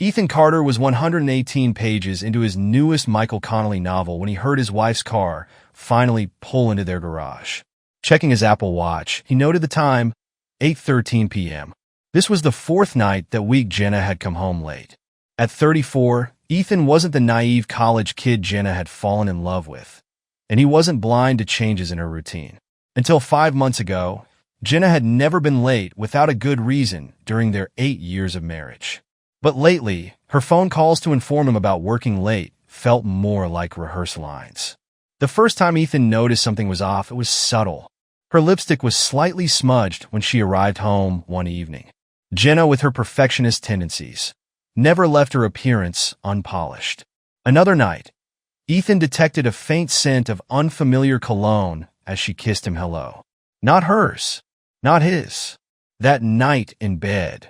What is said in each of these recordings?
Ethan Carter was 118 pages into his newest Michael Connelly novel when he heard his wife's car finally pull into their garage. Checking his Apple Watch, he noted the time, 8:13 p.m. This was the fourth night that week Jenna had come home late. At 34, Ethan wasn't the naive college kid Jenna had fallen in love with, and he wasn't blind to changes in her routine. Until 5 months ago, Jenna had never been late without a good reason during their 8 years of marriage. But lately, her phone calls to inform him about working late felt more like rehearsed lines. The first time Ethan noticed something was off, it was subtle. Her lipstick was slightly smudged when she arrived home one evening. Jenna, with her perfectionist tendencies, never left her appearance unpolished. Another night, Ethan detected a faint scent of unfamiliar cologne as she kissed him hello. Not hers, not his. That night in bed,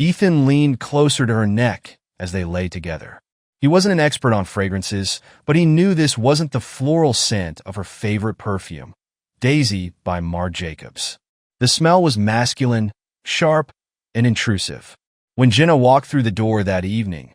Ethan leaned closer to her neck as they lay together. He wasn't an expert on fragrances, but he knew this wasn't the floral scent of her favorite perfume, Daisy by Marc Jacobs. The smell was masculine, sharp, and intrusive. When Jenna walked through the door that evening,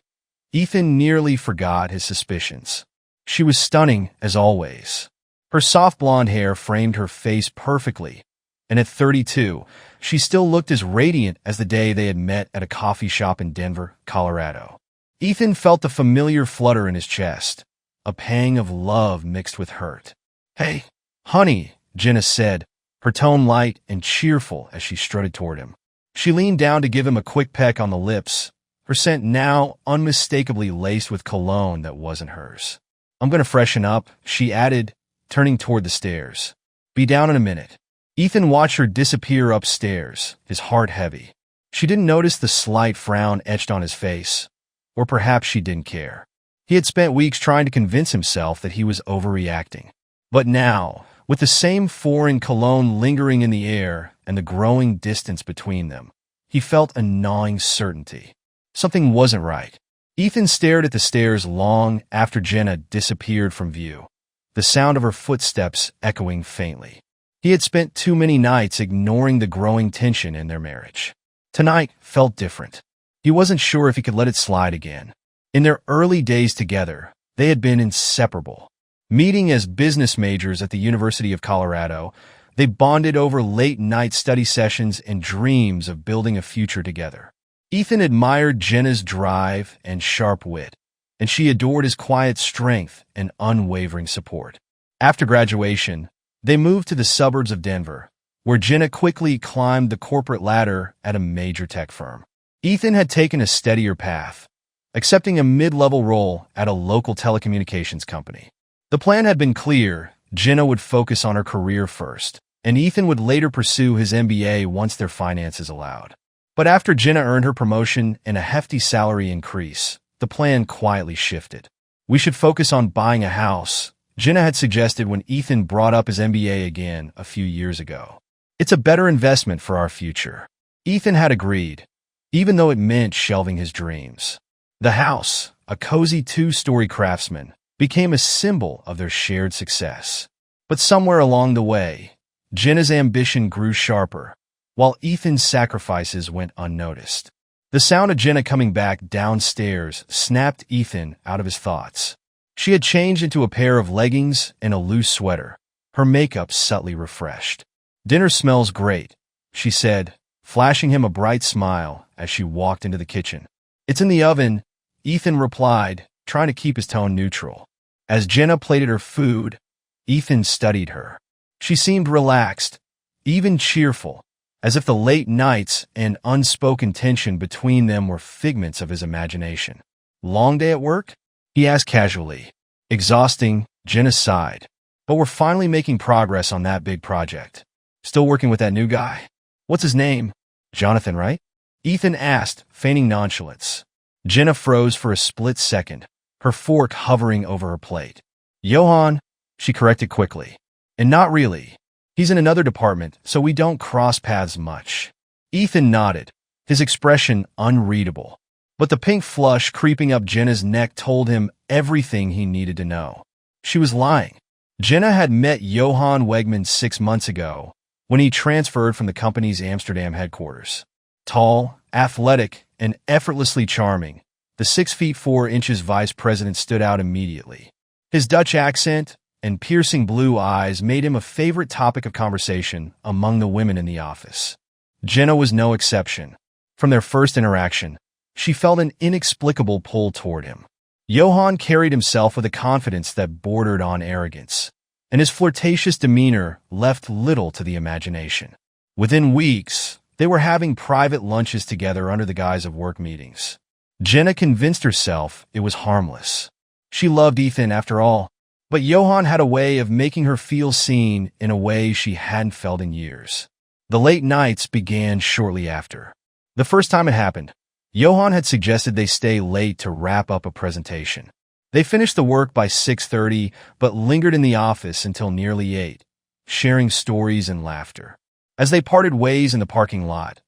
Ethan nearly forgot his suspicions. She was stunning as always. Her soft blonde hair framed her face perfectly, and at 32, she still looked as radiant as the day they had met at a coffee shop in Denver, Colorado. Ethan felt the familiar flutter in his chest, a pang of love mixed with hurt. "Hey, honey," Jenna said, her tone light and cheerful as she strutted toward him. She leaned down to give him a quick peck on the lips, her scent now unmistakably laced with cologne that wasn't hers. "I'm going to freshen up," she added, turning toward the stairs. "Be down in a minute." Ethan watched her disappear upstairs, his heart heavy. She didn't notice the slight frown etched on his face, or perhaps she didn't care. He had spent weeks trying to convince himself that he was overreacting. But now, with the same foreign cologne lingering in the air and the growing distance between them, he felt a gnawing certainty. Something wasn't right. Ethan stared at the stairs long after Jenna disappeared from view, the sound of her footsteps echoing faintly. He had spent too many nights ignoring the growing tension in their marriage. Tonight felt different. He wasn't sure if he could let it slide again. In their early days together, they had been inseparable. Meeting as business majors at the University of Colorado, they bonded over late-night study sessions and dreams of building a future together. Ethan admired Jenna's drive and sharp wit, and she adored his quiet strength and unwavering support. After graduation, they moved to the suburbs of Denver, where Jenna quickly climbed the corporate ladder at a major tech firm. Ethan had taken a steadier path, accepting a mid-level role at a local telecommunications company. The plan had been clear: Jenna would focus on her career first, and Ethan would later pursue his MBA once their finances allowed. But after Jenna earned her promotion and a hefty salary increase, the plan quietly shifted. "We should focus on buying a house," Jenna had suggested when Ethan brought up his MBA again a few years ago. "It's a better investment for our future." Ethan had agreed, even though it meant shelving his dreams. The house, a cozy 2-story Craftsman, became a symbol of their shared success. But somewhere along the way, Jenna's ambition grew sharper, while Ethan's sacrifices went unnoticed. The sound of Jenna coming back downstairs snapped Ethan out of his thoughts. She had changed into a pair of leggings and a loose sweater, her makeup subtly refreshed. "Dinner smells great," she said, flashing him a bright smile as she walked into the kitchen. "It's in the oven," Ethan replied, trying to keep his tone neutral. As Jenna plated her food, Ethan studied her. She seemed relaxed, even cheerful, as if the late nights and unspoken tension between them were figments of his imagination. "Long day at work?" he asked casually. "Exhausting," Jenna sighed. "But we're finally making progress on that big project." "Still working with that new guy? What's his name?" "Jonathan, right?" Ethan asked, feigning nonchalance. Jenna froze for a split second, her fork hovering over her plate. "Johan," she corrected quickly. "And not really. He's in another department, so we don't cross paths much." Ethan nodded, his expression unreadable. But the pink flush creeping up Jenna's neck told him everything he needed to know. She was lying. Jenna had met Johan Wegman 6 months ago when he transferred from the company's Amsterdam headquarters. Tall, athletic, and effortlessly charming, The 6 feet 4 inches vice president stood out immediately. His Dutch accent and piercing blue eyes made him a favorite topic of conversation among the women in the office. Jenna was no exception. From their first interaction, she felt an inexplicable pull toward him. Johan carried himself with a confidence that bordered on arrogance, and his flirtatious demeanor left little to the imagination. Within weeks, they were having private lunches together under the guise of work meetings. Jenna convinced herself it was harmless. She loved Ethan after all, but Johan had a way of making her feel seen in a way she hadn't felt in years. The late nights began shortly after. The first time it happened, Johan had suggested they stay late to wrap up a presentation. They finished the work by 6:30, but lingered in the office until nearly 8, sharing stories and laughter. As they parted ways in the parking lot,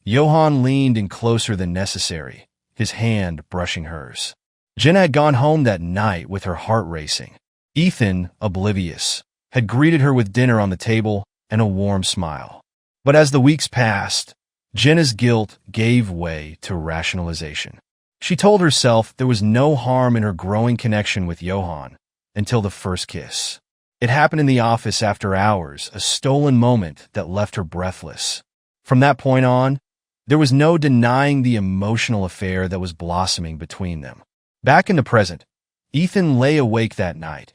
Johan leaned in closer than necessary, his hand brushing hers. Jenna had gone home that night with her heart racing. Ethan, oblivious, had greeted her with dinner on the table and a warm smile. But as the weeks passed, Jenna's guilt gave way to rationalization. She told herself there was no harm in her growing connection with Johan until the first kiss. It happened in the office after hours, a stolen moment that left her breathless. From that point on, there was no denying the emotional affair that was blossoming between them. Back in the present, Ethan lay awake that night,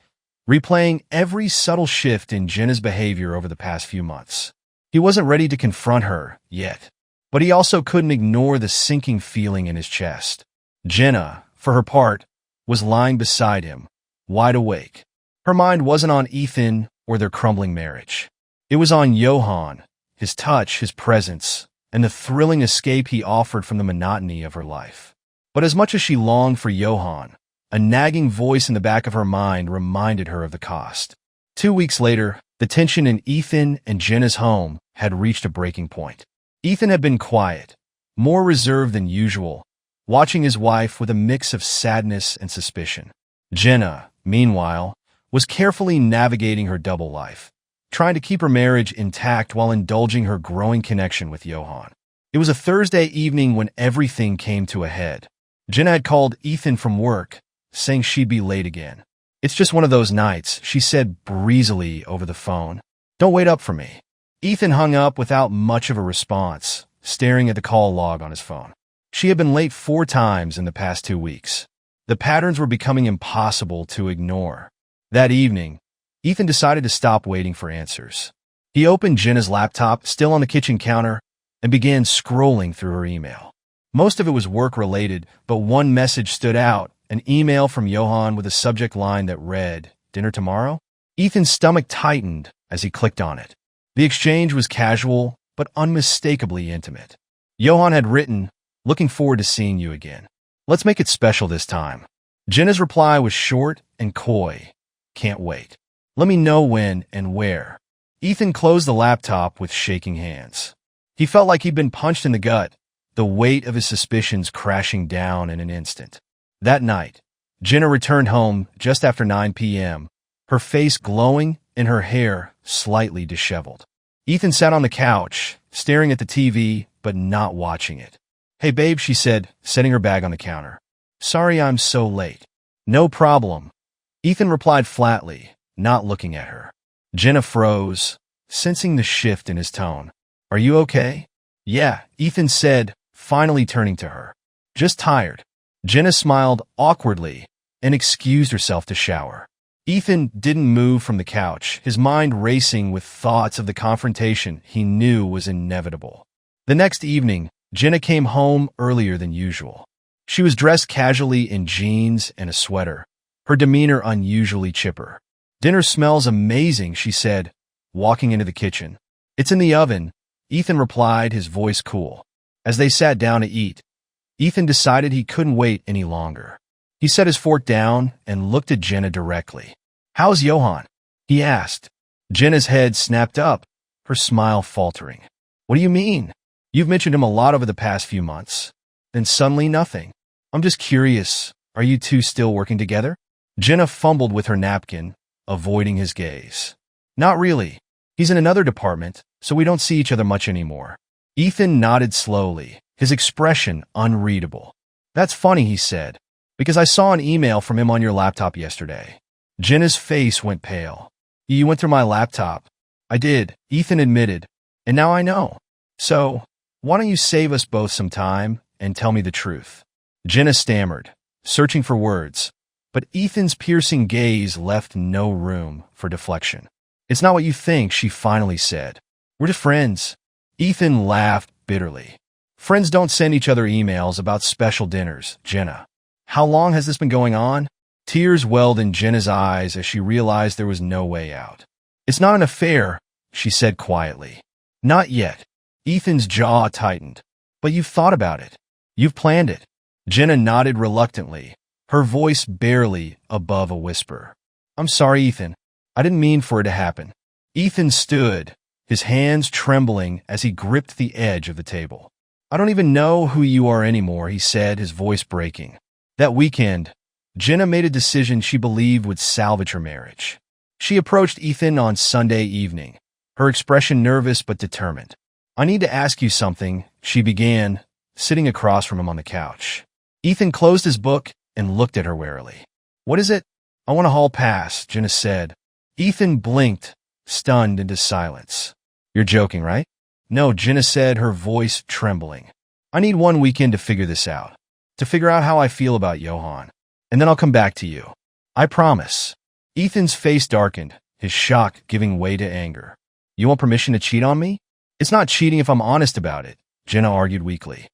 replaying every subtle shift in Jenna's behavior over the past few months. He wasn't ready to confront her yet, but he also couldn't ignore the sinking feeling in his chest. Jenna, for her part, was lying beside him, wide awake. Her mind wasn't on Ethan or their crumbling marriage. It was on Johan, his touch, his presence, and the thrilling escape he offered from the monotony of her life. But as much as she longed for Johan, a nagging voice in the back of her mind reminded her of the cost. 2 weeks later, the tension in Ethan and Jenna's home had reached a breaking point. Ethan had been quiet, more reserved than usual, watching his wife with a mix of sadness and suspicion. Jenna, meanwhile, was carefully navigating her double life, trying to keep her marriage intact while indulging her growing connection with Johan. It was a Thursday evening when everything came to a head. Jenna had called Ethan from work, saying she'd be late again. "It's just one of those nights," she said breezily over the phone. "Don't wait up for me." Ethan hung up without much of a response, staring at the call log on his phone. She had been late 4 times in the past 2 weeks. The patterns were becoming impossible to ignore. That evening, Ethan decided to stop waiting for answers. He opened Jenna's laptop, still on the kitchen counter, and began scrolling through her email. Most of it was work-related, but one message stood out, an email from Johan with a subject line that read, "Dinner tomorrow?" Ethan's stomach tightened as he clicked on it. The exchange was casual, but unmistakably intimate. Johan had written, "Looking forward to seeing you again. Let's make it special this time." Jenna's reply was short and coy. "Can't wait. Let me know when and where." Ethan closed the laptop with shaking hands. He felt like he'd been punched in the gut, the weight of his suspicions crashing down in an instant. That night, Jenna returned home just after 9 p.m., her face glowing and her hair slightly disheveled. Ethan sat on the couch, staring at the TV, but not watching it. "Hey, babe," she said, setting her bag on the counter. "Sorry I'm so late." "No problem," Ethan replied flatly, not looking at her. Jenna froze, sensing the shift in his tone. "Are you okay?" "Yeah," Ethan said, finally turning to her. "Just tired." Jenna smiled awkwardly and excused herself to shower. Ethan didn't move from the couch, his mind racing with thoughts of the confrontation he knew was inevitable. The next evening, Jenna came home earlier than usual. She was dressed casually in jeans and a sweater, her demeanor unusually chipper. "Dinner smells amazing," she said, walking into the kitchen. "It's in the oven," Ethan replied, his voice cool. As they sat down to eat, Ethan decided he couldn't wait any longer. He set his fork down and looked at Jenna directly. "How's Johan?" he asked. Jenna's head snapped up, her smile faltering. "What do you mean? You've mentioned him a lot over the past few months." Then suddenly nothing. "I'm just curious. Are you two still working together?" Jenna fumbled with her napkin, avoiding his gaze. "Not really. He's in another department, so we don't see each other much anymore." Ethan nodded slowly, his expression unreadable. That's funny, he said, because I saw an email from him on your laptop yesterday. Jenna's face went pale. You went through my laptop. I did, Ethan admitted, and now I know. So, why don't you save us both some time and tell me the truth? Jenna stammered, searching for words, but Ethan's piercing gaze left no room for deflection. It's not what you think, she finally said. We're just friends. Ethan laughed bitterly. Friends don't send each other emails about special dinners, Jenna. How long has this been going on? Tears welled in Jenna's eyes as she realized there was no way out. It's not an affair, she said quietly. Not yet. Ethan's jaw tightened. But you've thought about it. You've planned it. Jenna nodded reluctantly, her voice barely above a whisper. I'm sorry, Ethan. I didn't mean for it to happen. Ethan stood, his hands trembling as he gripped the edge of the table. I don't even know who you are anymore, he said, his voice breaking. That weekend, Jenna made a decision she believed would salvage her marriage. She approached Ethan on Sunday evening, her expression nervous but determined. I need to ask you something, she began, sitting across from him on the couch. Ethan closed his book and looked at her warily. What is it? I want a hall pass, Jenna said. Ethan blinked, stunned into silence. You're joking, right? No, Jenna said, her voice trembling. I need one weekend to figure this out, to figure out how I feel about Johan, and then I'll come back to you. I promise. Ethan's face darkened, his shock giving way to anger. You want permission to cheat on me? It's not cheating if I'm honest about it, Jenna argued weakly.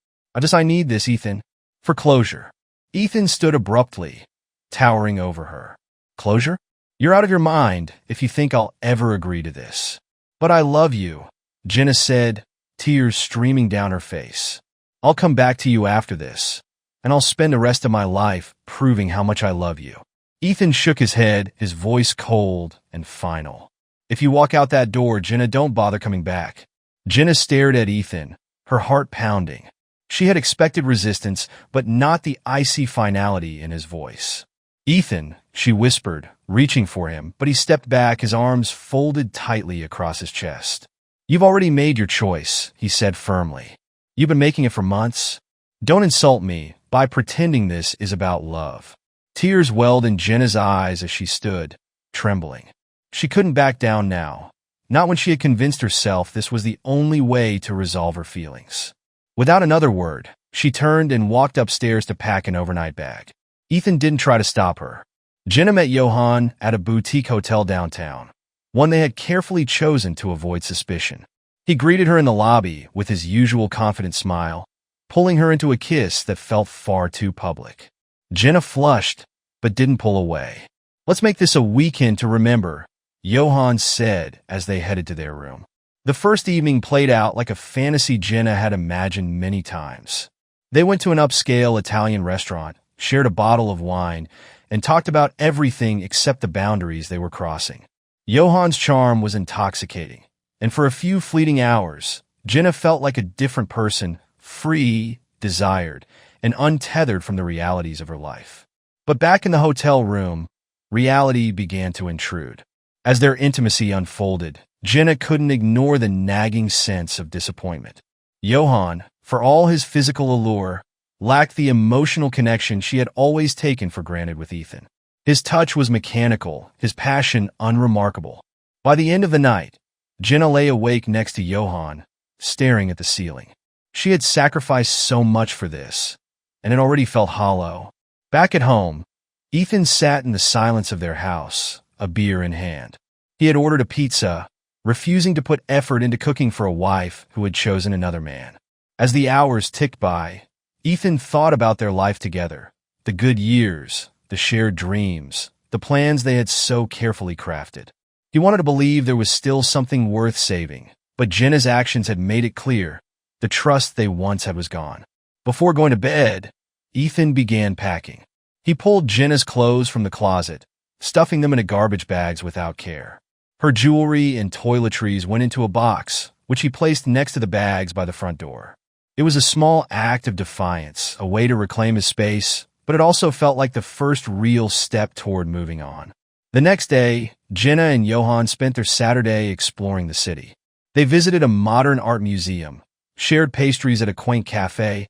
I need this, Ethan, for closure. Ethan stood abruptly, towering over her. Closure? You're out of your mind if you think I'll ever agree to this. But I love you, Jenna said, tears streaming down her face. I'll come back to you after this, and I'll spend the rest of my life proving how much I love you. Ethan shook his head, his voice cold and final. If you walk out that door, Jenna, don't bother coming back. Jenna stared at Ethan, her heart pounding. She had expected resistance, but not the icy finality in his voice. Ethan, she whispered, reaching for him, but he stepped back, his arms folded tightly across his chest. You've already made your choice, he said firmly. You've been making it for months. Don't insult me by pretending this is about love. Tears welled in Jenna's eyes as she stood, trembling. She couldn't back down now, not when she had convinced herself this was the only way to resolve her feelings. Without another word, she turned and walked upstairs to pack an overnight bag. Ethan didn't try to stop her. Jenna met Johan at a boutique hotel downtown, one they had carefully chosen to avoid suspicion. He greeted her in the lobby with his usual confident smile, pulling her into a kiss that felt far too public. Jenna flushed, but didn't pull away. Let's make this a weekend to remember, Johan said as they headed to their room. The first evening played out like a fantasy Jenna had imagined many times. They went to an upscale Italian restaurant, shared a bottle of wine, and talked about everything except the boundaries they were crossing. Johan's charm was intoxicating, and for a few fleeting hours, Jenna felt like a different person, free, desired, and untethered from the realities of her life. But back in the hotel room, reality began to intrude. As their intimacy unfolded, Jenna couldn't ignore the nagging sense of disappointment. Johan, for all his physical allure, lacked the emotional connection she had always taken for granted with Ethan. His touch was mechanical, his passion unremarkable. By the end of the night, Jenna lay awake next to Johan, staring at the ceiling. She had sacrificed so much for this, and it already felt hollow. Back at home, Ethan sat in the silence of their house, a beer in hand. He had ordered a pizza, refusing to put effort into cooking for a wife who had chosen another man. As the hours ticked by, Ethan thought about their life together, the good years, the shared dreams, the plans they had so carefully crafted. He wanted to believe there was still something worth saving, but Jenna's actions had made it clear the trust they once had was gone. Before going to bed, Ethan began packing. He pulled Jenna's clothes from the closet, stuffing them into garbage bags without care. Her jewelry and toiletries went into a box, which he placed next to the bags by the front door. It was a small act of defiance, a way to reclaim his space, but it also felt like the first real step toward moving on. The next day, Jenna and Johan spent their Saturday exploring the city. They visited a modern art museum, shared pastries at a quaint cafe,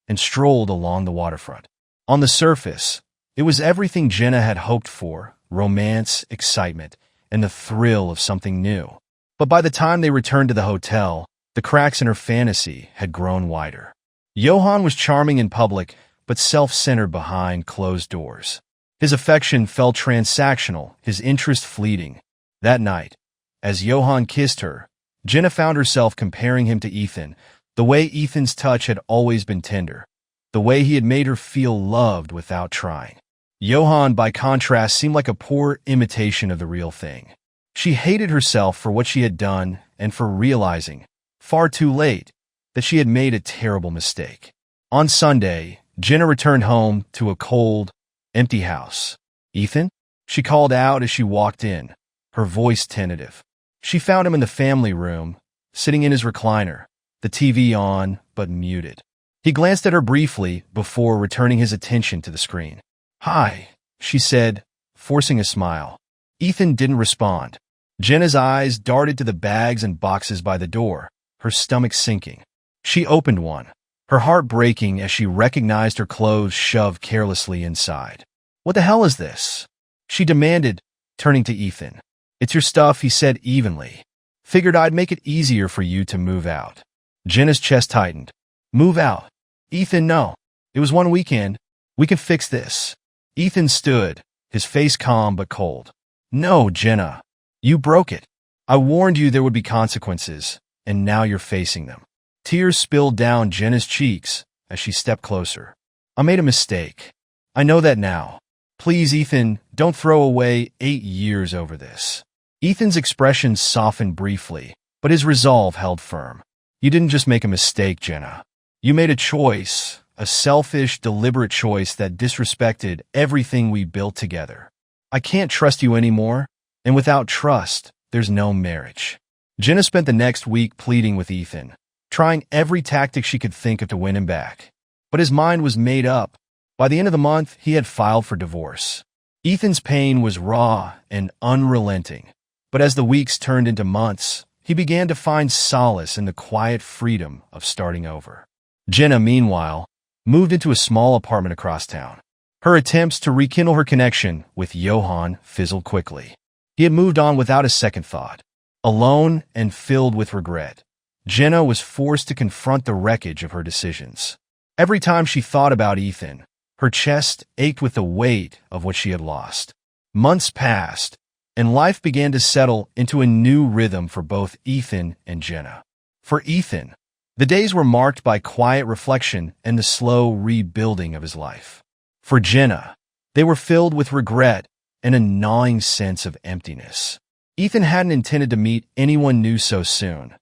and strolled along the waterfront. On the surface, it was everything Jenna had hoped for: romance, excitement, and the thrill of something new. But by the time they returned to the hotel, the cracks in her fantasy had grown wider. Johann was charming in public, but self-centered behind closed doors. His affection felt transactional, his interest fleeting. That night, as Johann kissed her, Jenna found herself comparing him to Ethan, the way Ethan's touch had always been tender, the way he had made her feel loved without trying. Johann, by contrast, seemed like a poor imitation of the real thing. She hated herself for what she had done and for realizing, far too late, that she had made a terrible mistake. On Sunday, Jenna returned home to a cold, empty house. "Ethan?" she called out as she walked in, her voice tentative. She found him in the family room, sitting in his recliner, the TV on but muted. He glanced at her briefly before returning his attention to the screen. "Hi," she said, forcing a smile. Ethan didn't respond. Jenna's eyes darted to the bags and boxes by the door, her stomach sinking. She opened one, her heart breaking as she recognized her clothes shoved carelessly inside. "What the hell is this?" she demanded, turning to Ethan. "It's your stuff," he said evenly. "Figured I'd make it easier for you to move out." Jenna's chest tightened. "Move out?" "Ethan, no. It was one weekend. We can fix this." Ethan stood, his face calm but cold. "No, Jenna. You broke it. I warned you there would be consequences, and now you're facing them." Tears spilled down Jenna's cheeks as she stepped closer. "I made a mistake. I know that now. Please, Ethan, don't throw away 8 years over this." Ethan's expression softened briefly, but his resolve held firm. "You didn't just make a mistake, Jenna. You made a choice, a selfish, deliberate choice that disrespected everything we built together. I can't trust you anymore, and without trust, there's no marriage." Jenna spent the next week pleading with Ethan, trying every tactic she could think of to win him back. But his mind was made up. By the end of the month, he had filed for divorce. Ethan's pain was raw and unrelenting, but as the weeks turned into months, he began to find solace in the quiet freedom of starting over. Jenna, meanwhile, moved into a small apartment across town. Her attempts to rekindle her connection with Johann fizzled quickly. He had moved on without a second thought. Alone and filled with regret, Jenna was forced to confront the wreckage of her decisions. Every time she thought about Ethan, her chest ached with the weight of what she had lost. Months passed, and life began to settle into a new rhythm for both Ethan and Jenna. For Ethan, the days were marked by quiet reflection and the slow rebuilding of his life. For Jenna, they were filled with regret and a gnawing sense of emptiness. Ethan hadn't intended to meet anyone new so soon,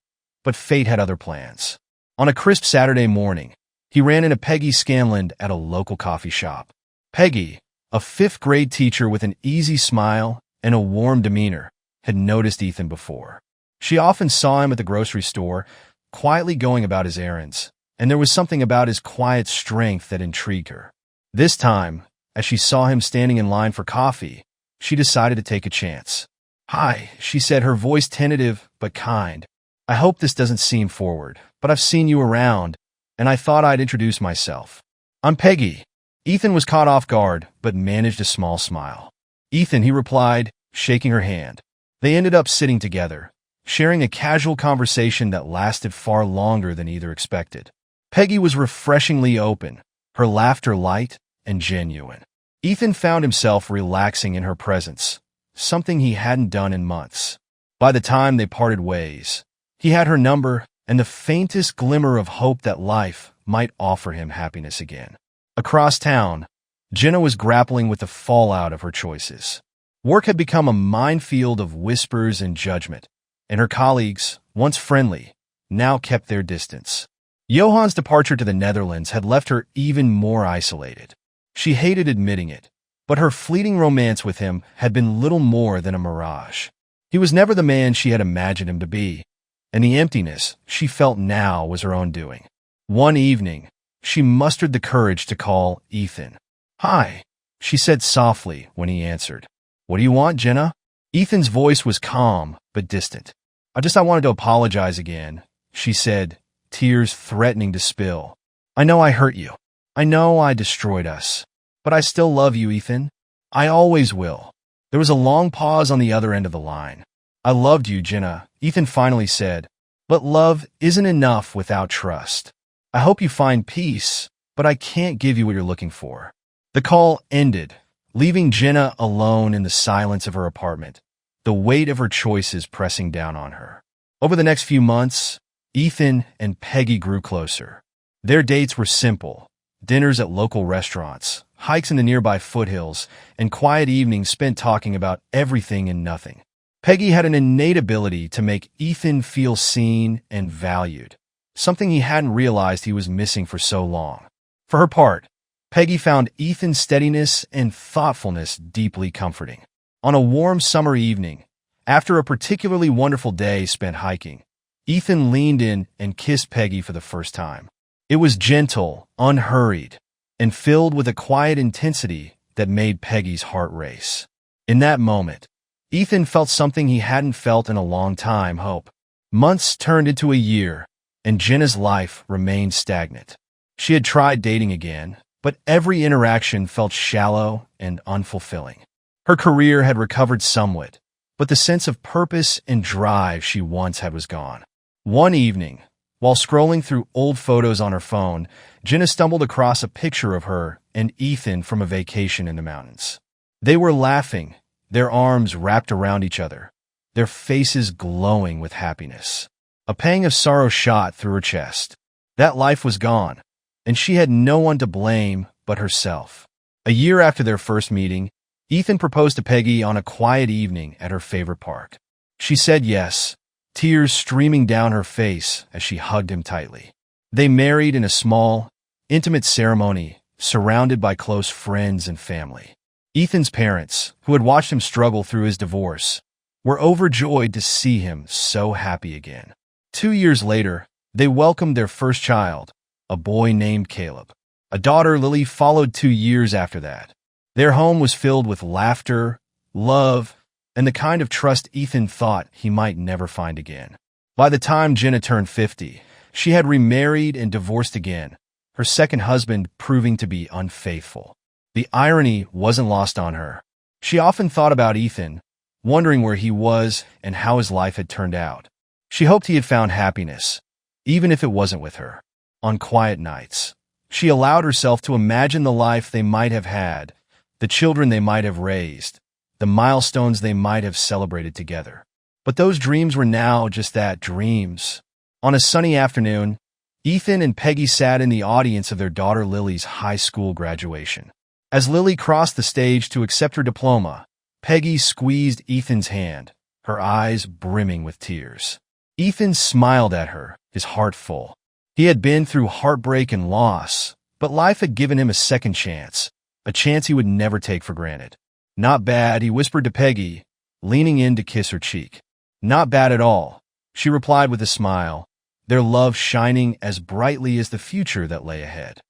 but fate had other plans. On a crisp Saturday morning, he ran into Peggy Scanlon at a local coffee shop. Peggy, a fifth-grade teacher with an easy smile and a warm demeanor, had noticed Ethan before. She often saw him at the grocery store, quietly going about his errands, and there was something about his quiet strength that intrigued her. This time, as she saw him standing in line for coffee, she decided to take a chance. "Hi," she said, her voice tentative but kind. "I hope this doesn't seem forward, but I've seen you around, and I thought I'd introduce myself. I'm Peggy." Ethan was caught off guard, but managed a small smile. "Ethan," he replied, shaking her hand. They ended up sitting together, sharing a casual conversation that lasted far longer than either expected. Peggy was refreshingly open, her laughter light and genuine. Ethan found himself relaxing in her presence, something he hadn't done in months. By the time they parted ways, he had her number and the faintest glimmer of hope that life might offer him happiness again. Across town, Jenna was grappling with the fallout of her choices. Work had become a minefield of whispers and judgment, and her colleagues, once friendly, now kept their distance. Johann's departure to the Netherlands had left her even more isolated. She hated admitting it, but her fleeting romance with him had been little more than a mirage. He was never the man she had imagined him to be, and the emptiness she felt now was her own doing. One evening, she mustered the courage to call Ethan. "Hi," she said softly when he answered. "What do you want, Jenna?" Ethan's voice was calm but distant. I wanted to apologize again," she said, tears threatening to spill. I know I hurt you. I know I destroyed us. But I still love you, Ethan. I always will. There was a long pause on the other end of the line. I loved you, Jenna, Ethan finally said. But love isn't enough without trust. I hope you find peace, but I can't give you what you're looking for. The call ended, leaving Jenna alone in the silence of her apartment, the weight of her choices pressing down on her. Over the next few months, Ethan and Peggy grew closer. Their dates were simple: dinners at local restaurants, hikes in the nearby foothills, and quiet evenings spent talking about everything and nothing. Peggy had an innate ability to make Ethan feel seen and valued, something he hadn't realized he was missing for so long. For her part, Peggy found Ethan's steadiness and thoughtfulness deeply comforting. On a warm summer evening, after a particularly wonderful day spent hiking, Ethan leaned in and kissed Peggy for the first time. It was gentle, unhurried, and filled with a quiet intensity that made Peggy's heart race. In that moment, Ethan felt something he hadn't felt in a long time: hope. Months turned into a year, and Jenna's life remained stagnant. She had tried dating again, but every interaction felt shallow and unfulfilling. Her career had recovered somewhat, but the sense of purpose and drive she once had was gone. One evening, while scrolling through old photos on her phone, Jenna stumbled across a picture of her and Ethan from a vacation in the mountains. They were laughing, their arms wrapped around each other, their faces glowing with happiness. A pang of sorrow shot through her chest. That life was gone, and she had no one to blame but herself. A year after their first meeting, Ethan proposed to Peggy on a quiet evening at her favorite park. She said yes, tears streaming down her face as she hugged him tightly. They married in a small, intimate ceremony, surrounded by close friends and family. Ethan's parents, who had watched him struggle through his divorce, were overjoyed to see him so happy again. 2 years later, they welcomed their first child, a boy named Caleb. A daughter, Lily, followed 2 years after that. Their home was filled with laughter, love, and the kind of trust Ethan thought he might never find again. By the time Jenna turned 50, she had remarried and divorced again, her second husband proving to be unfaithful. The irony wasn't lost on her. She often thought about Ethan, wondering where he was and how his life had turned out. She hoped he had found happiness, even if it wasn't with her. On quiet nights, she allowed herself to imagine the life they might have had, the children they might have raised, the milestones they might have celebrated together. But those dreams were now just that, dreams. On a sunny afternoon, Ethan and Peggy sat in the audience of their daughter Lily's high school graduation. As Lily crossed the stage to accept her diploma, Peggy squeezed Ethan's hand, her eyes brimming with tears. Ethan smiled at her, his heart full. He had been through heartbreak and loss, but life had given him a second chance, a chance he would never take for granted. Not bad, he whispered to Peggy, leaning in to kiss her cheek. Not bad at all, she replied with a smile, their love shining as brightly as the future that lay ahead.